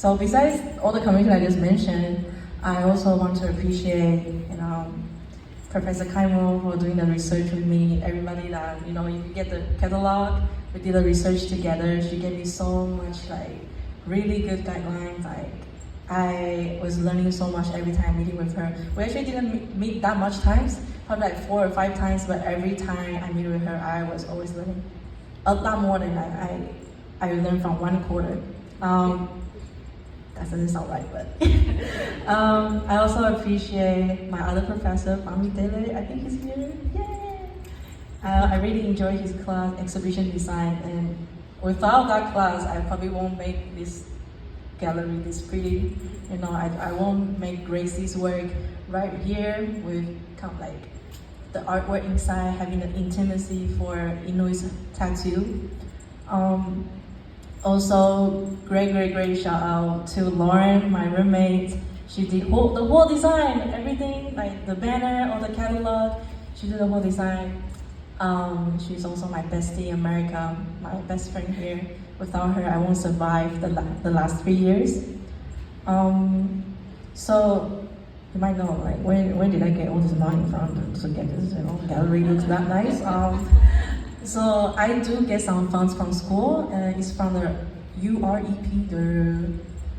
So besides all the community I just mentioned, I also want to appreciate, Professor Kaimo for doing the research with me. Everybody that, if you get the catalog, we did the research together. She gave me so much, really good guidelines. I was learning so much every time meeting with her. We actually didn't meet that much times, probably 4 or 5 times, but every time I meet with her, I was always learning a lot more than I learned from 1 quarter. That doesn't sound right, but I also appreciate my other professor, Fami Dele. I think he's here. Yay! I really enjoy his class, exhibition design, and without that class, I probably won't make this gallery this pretty. I won't make Gracie's work right here with the artwork inside, having the intimacy for Inui's tattoo. Also, great shout out to Lauren, my roommate. She did the whole design, everything, like the banner or the catalog. She did the whole design. She's also my bestie, America, my best friend here. Without her, I won't survive the last 3 years. So you might know, where did I get all this money from to get this? Gallery looks that nice. So I do get some funds from school, and it's from the UREP,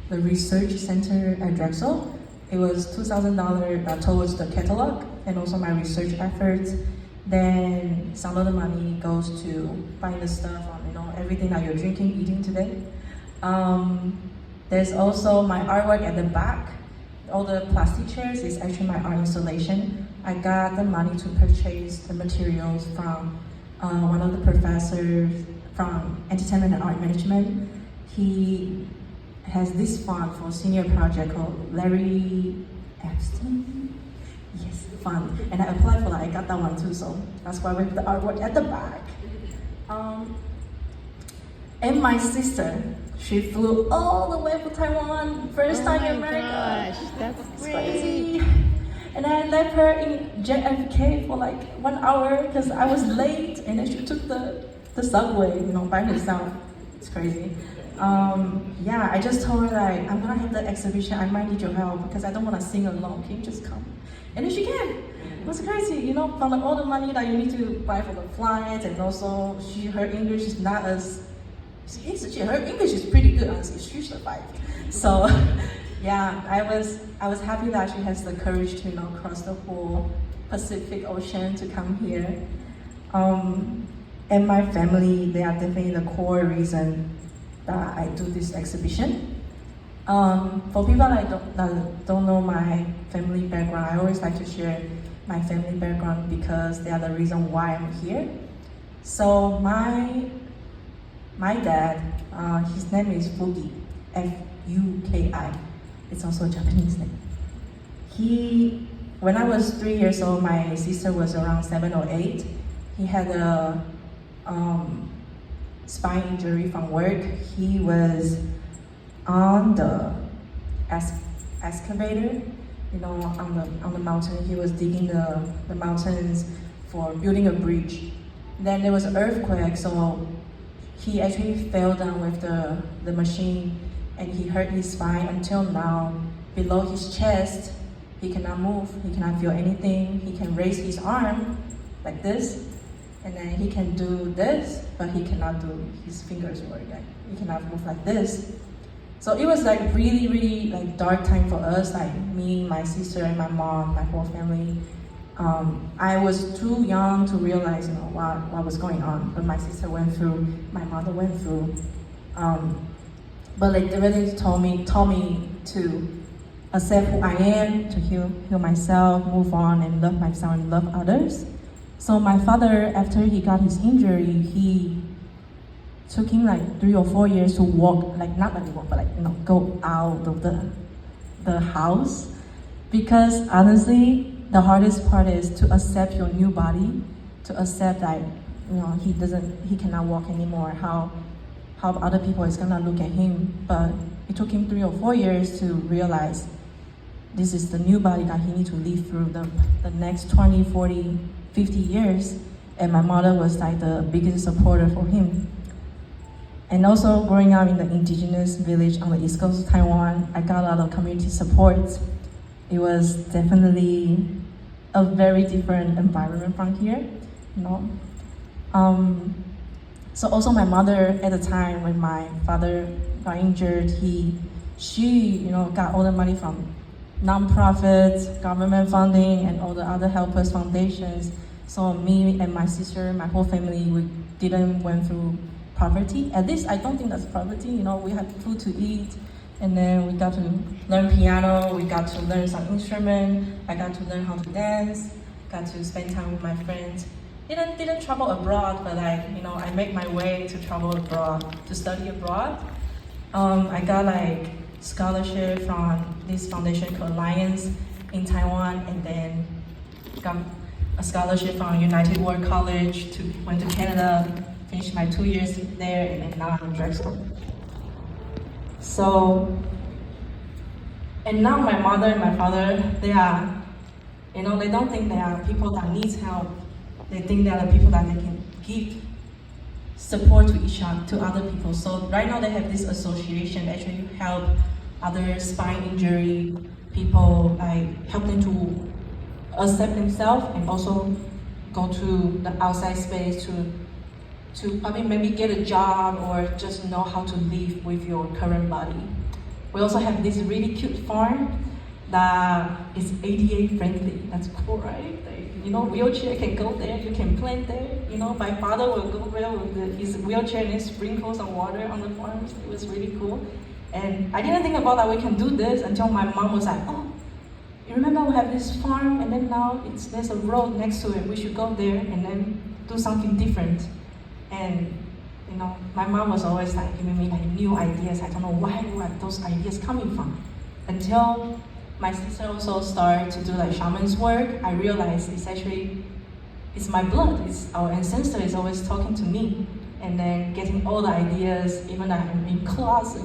the Research Center at Drexel. It was $2,000 towards the catalog and also my research efforts. Then some of the money goes to buying the stuff on, everything that you're drinking, eating today. There's also my artwork at the back. All the plastic chairs is actually my art installation. I got the money to purchase the materials from one of the professors from Entertainment and Art Management. He has this fund for senior project called Larry Epstein. Yes, fund. And I applied for that, I got that one too, so that's why we have the artwork at the back. And my sister, she flew all the way from Taiwan, first time in America. Gosh, that's crazy. And I left her in JFK for 1 hour because I was late, and then she took the subway, by herself. It's crazy. I just told her that I'm gonna have the exhibition. I might need your help because I don't want to sing alone. Can you just come? And then she came. It was crazy, from all the money that you need to buy for the flights, and also her English is not as. Her English is pretty good, honestly. She survived. So. Yeah, I was happy that she has the courage to cross the whole Pacific Ocean to come here. And my family, they are definitely the core reason that I do this exhibition. For people that don't know my family background, I always like to share my family background because they are the reason why I'm here. So my dad, his name is Fuki, Fuki. It's also a Japanese name. When I was 3 years old, my sister was around 7 or 8. He had a spine injury from work. He was on the excavator, on the mountain. He was digging the mountains for building a bridge. Then there was an earthquake, so he actually fell down with the machine, and he hurt his spine until now. Below his chest, he cannot move, he cannot feel anything. He can raise his arm like this, and then he can do this, but he cannot do his fingers work. He cannot move like this. So it was really dark time for us, me, my sister, and my mom, my whole family. I was too young to realize, what was going on. But my sister went through, my mother went through. But they really taught me to accept who I am, to heal myself, move on, and love myself and love others. So my father, after he got his injury, he took him 3 or 4 years to walk, not walk, but go out of the house. Because honestly, the hardest part is to accept your new body, to accept that he cannot walk anymore. How other people is gonna look at him. But it took him 3 or 4 years to realize this is the new body that he needs to live through the next 20, 40, 50 years. And my mother was the biggest supporter for him. And also growing up in the indigenous village on the east coast of Taiwan, I got a lot of community support. It was definitely a very different environment from here, you know. So also my mother at the time when my father got injured, she got all the money from non-profits, government funding, and all the other helpers foundations. So me and my sister, my whole family, we didn't went through poverty. At least I don't think that's poverty. We had food to eat, and then we got to learn piano. We got to learn some instrument. I got to learn how to dance. Got to spend time with my friends. Didn't travel abroad, but I made my way to travel abroad, to study abroad. I got scholarship from this foundation called Alliance in Taiwan, and then got a scholarship from United World College, went to Canada, finished my 2 years there, and then now I'm in Drexel. So, and now my mother and my father, they are, they don't think they are people that needs help. They think they are the people that they can give support to each other, to other people. So right now they have this association that actually help other spine injury people, help them to accept themselves and also go to the outside space to maybe get a job or just know how to live with your current body. We also have this really cute farm that is ADA friendly. That's cool, right? Wheelchair can go there, you can plant there. My father will go there with his wheelchair and sprinkle some water on the farms. It was really cool. And I didn't think about that we can do this until my mom was like, oh, you remember we have this farm and then now there's a road next to it. We should go there and then do something different. And my mom was always giving me new ideas. I don't know where those ideas coming from. Until my sister also started to do shaman's work, I realized it's my blood. It's our ancestor is always talking to me, and then getting all the ideas. Even I'm in class,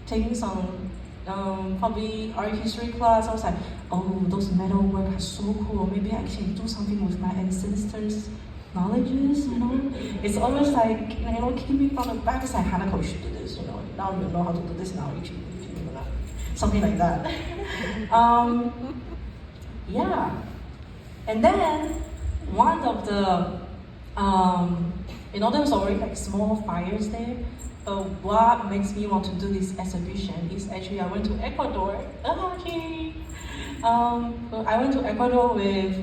taking some probably art history class. I was like, oh, those metal work are so cool. Maybe I can do something with my ancestors' knowledges. It's almost keeping from the back. It's like Hanako, you should do this. Now you know how to do this. Now you should do that. Something like that. Yeah. And then one of the, there was already small fires there. But what makes me want to do this exhibition is actually I went to Ecuador. I went to Ecuador with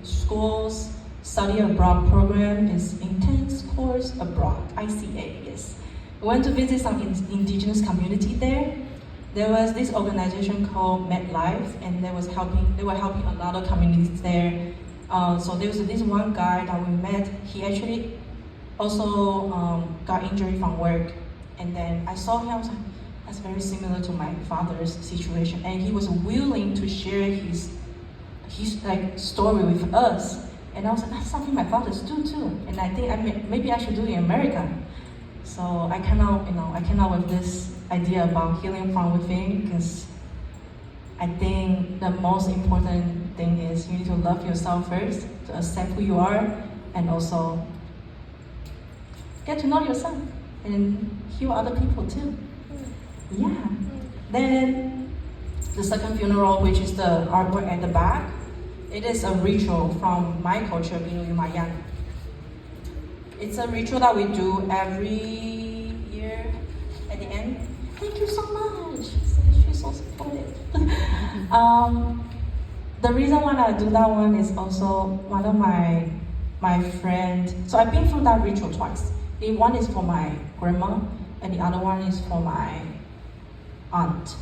school's study abroad program. It's intense course abroad, ICA, yes. We went to visit some indigenous community there. There was this organization called MedLife, and they were helping a lot of communities there. So there was this one guy that we met. He actually also got injured from work, and then I saw him. I was like, that's very similar to my father's situation, and he was willing to share his story with us. And I was like, that's something my fathers do too, and I think maybe I should do it in America. So I came out with this idea about healing from within, because I think the most important thing is you need to love yourself first, to accept who you are, and also get to know yourself and heal other people too. Yeah. Then the second funeral, which is the artwork at the back, it is a ritual from my culture, Binu Yumayan. It's a ritual that we do every year at the end. Thank you so much. She's so supportive. The reason why I do that one is also one of my friends. So I've been through that ritual twice. The one is for my grandma, and the other one is for my aunt.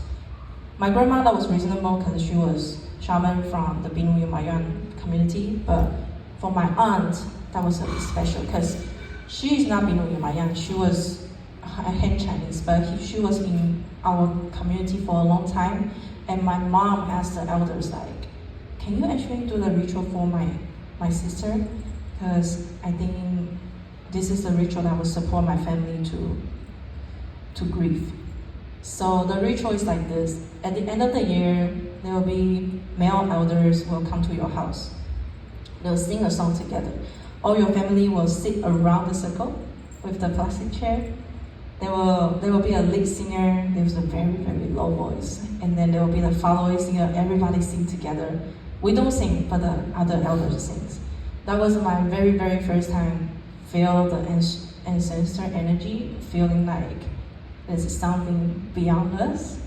My grandmother was reasonable because she was shaman from the Binu Yumayan community, but for my aunt, that was a bit special because she is not Binu Yumayan. She was a Han Chinese, but she was in our community for a long time. And my mom asked the elders, can you actually do the ritual for my sister? Because I think this is the ritual that will support my family to grieve. So the ritual is like this. At the end of the year, there will be male elders who will come to your house. They'll sing a song together. All your family will sit around the circle, with the plastic chair. There will be a lead singer. There was a very, very low voice, and then there will be the following singer. Everybody sing together. We don't sing, but the other elders sings. That was my very, very first time feel the ancestor energy, feeling like there's something beyond us.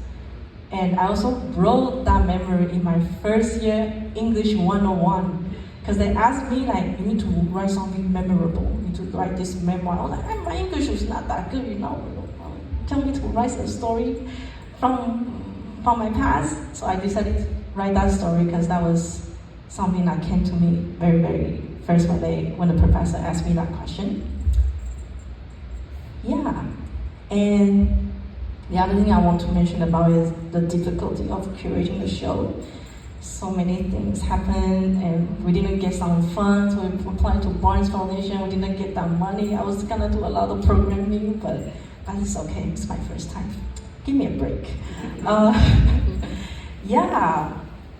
And I also wrote that memory in my first year English 101, because they asked me like, you need to write something memorable. You need to write this memoir. I was like, my English is not that good, you know. Tell me to write a story from my past. So I decided to write that story because that was something that came to me very, very first when the professor asked me that question. Yeah, and the other thing I want to mention about is the difficulty of curating the show. So many things happened, and we didn't get some funds. We applied to Barnes Foundation. We didn't get that money. I was gonna do a lot of programming, but it's okay. It's my first time. Give me a break. Yeah.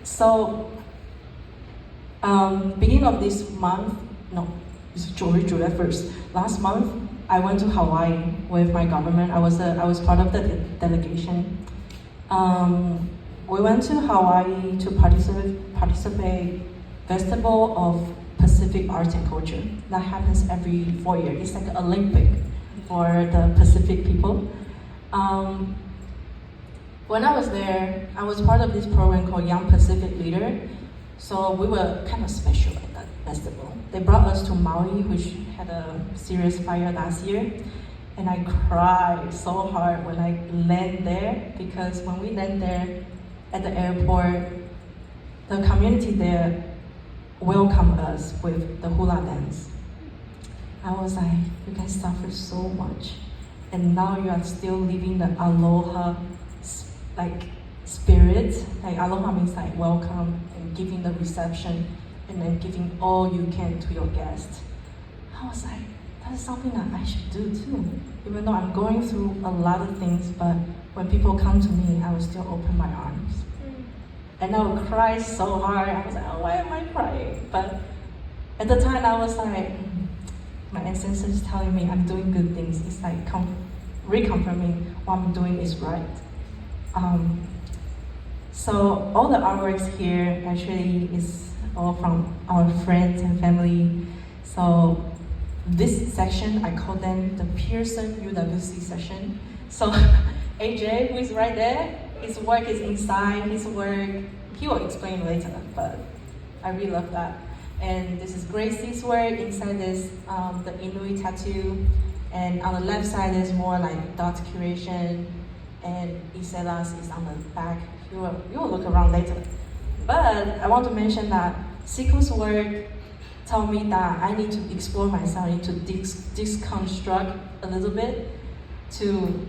So beginning of this month, no, it's July 1st. Last month, I went to Hawaii with my government. I was part of the delegation. We went to Hawaii to participate Festival of Pacific Arts and Culture. That happens every 4 years. It's like an Olympic for the Pacific people. When I was there, I was part of this program called Young Pacific Leader. So we were kind of special at that festival. They brought us to Maui, which had a serious fire last year. And I cried so hard when I landed there, because when we landed there at the airport, the community there welcomed us with the hula dance. I was like, you guys suffer so much, and now you are still living the aloha spirit. Like aloha means like welcome and giving the reception and then giving all you can to your guests. I was like, that is something that I should do too. Even though I'm going through a lot of things, but when people come to me, I will still open my arms. And I would cry so hard. I was like, oh, why am I crying? But at the time, I was like, my ancestors telling me I'm doing good things. It's like reconfirming what I'm doing is right. So all the artworks here actually is all from our friends and family. So this section, I call them the Pearson UWC section. So AJ, who is right there, his work is inside. His work, he will explain later, but I really love that. And this is Gracie's work. Inside this, the Inui tattoo. And on the left side is more like dot curation. And Isela's is on the back. You will look around later. But I want to mention that Siku's work told me that I need to explore myself, I need to deconstruct a little bit to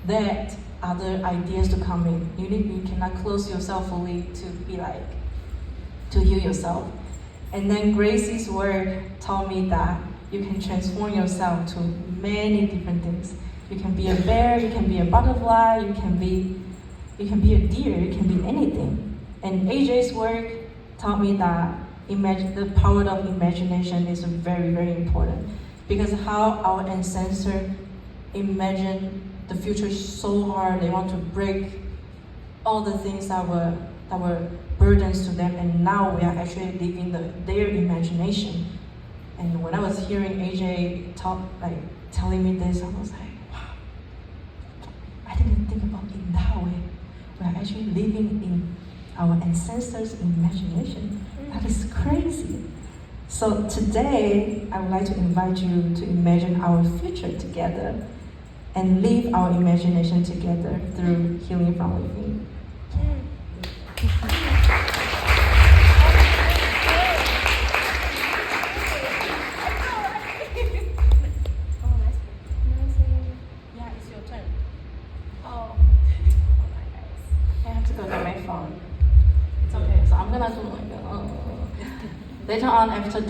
let other ideas to come in. You cannot close yourself fully to heal yourself. And then Gracie's work taught me that you can transform yourself to many different things. You can be a bear, you can be a butterfly, you can be a deer, you can be anything. And AJ's work taught me that the power of imagination is very, very important, because how our ancestors imagine the future so hard, they want to break all the things that were burdens to them, and now we are actually living their imagination. And when I was hearing AJ telling me this, I was like, wow, I didn't think about it in that way. We are actually living in our ancestors' imagination. That is crazy. So today, I would like to invite you to imagine our future together and live our imagination together through Healing from Within. Yeah, it's your turn. Oh my gosh. I have to go get my phone. It's okay. So I'm gonna do later on after